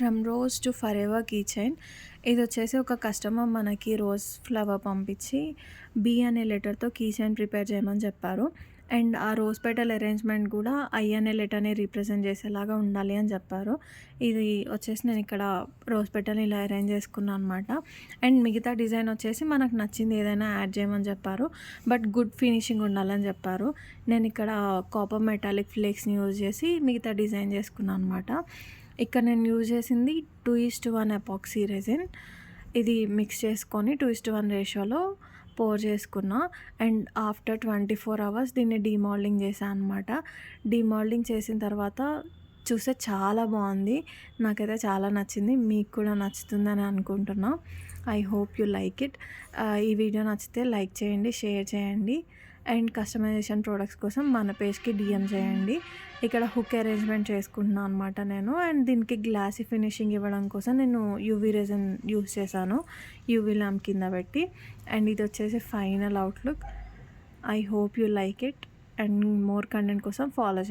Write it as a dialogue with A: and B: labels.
A: From rose to forever key chain. ఇది వచ్చేసి ఒక కస్టమర్ మనకి రోజ్ ఫ్లవర్ పంపించి బీ అనే లెటర్తో కీ చైన్ ప్రిపేర్ చేయమని చెప్పారు. అండ్ ఆ రోజ్ పెటల్ అరేంజ్మెంట్ కూడా ఐ అనే లెటర్ని రీప్రజెంట్ చేసేలాగా ఉండాలి అని చెప్పారు. ఇది వచ్చేసి నేను ఇక్కడ రోజ్ పెటల్ని ఇలా అరేంజ్ చేసుకున్నాను అనమాట. అండ్ మిగతా డిజైన్ వచ్చేసి మనకు నచ్చింది ఏదైనా యాడ్ చేయమని చెప్పారు, బట్ గుడ్ ఫినిషింగ్ ఉండాలని చెప్పారు. నేను ఇక్కడ కాపర్ మెటాలిక్ ఫ్లేక్స్ని యూజ్ చేసి మిగతా డిజైన్ చేసుకున్నాను అనమాట. ఇక్కడ నేను యూజ్ చేసింది 2:1 ఎపాక్సీ రెజిన్. ఇది మిక్స్ చేసుకొని 2:1 రేషియోలో పోర్ చేసుకున్నా. అండ్ ఆఫ్టర్ 24 అవర్స్ దీన్ని డీమోల్డింగ్ చేశాను అనమాట. డీమోల్డింగ్ చేసిన తర్వాత చూస్తే చాలా బాగుంది. నాకైతే చాలా నచ్చింది. మీకు కూడా నచ్చుతుందని అనుకుంటున్నా. I hope you like it. ఈ వీడియో నచ్చితే లైక్ చేయండి, షేర్ చేయండి. అండ్ కస్టమైజేషన్ ప్రోడక్ట్స్ కోసం మన పేజ్కి డిఎం చేయండి. ఇక్కడ హుక్ అరేంజ్మెంట్ చేసుకుంటున్నాను అనమాట నేను. అండ్ దీనికి గ్లాసీ ఫినిషింగ్ ఇవ్వడం కోసం నేను యూవీ రెజిన్ యూస్ చేశాను, యూవీ ల్యాంప్ కింద పెట్టి. అండ్ ఇది వచ్చేసి final outlook. I hope you like it. And more content కోసం ఫాలో చేయండి.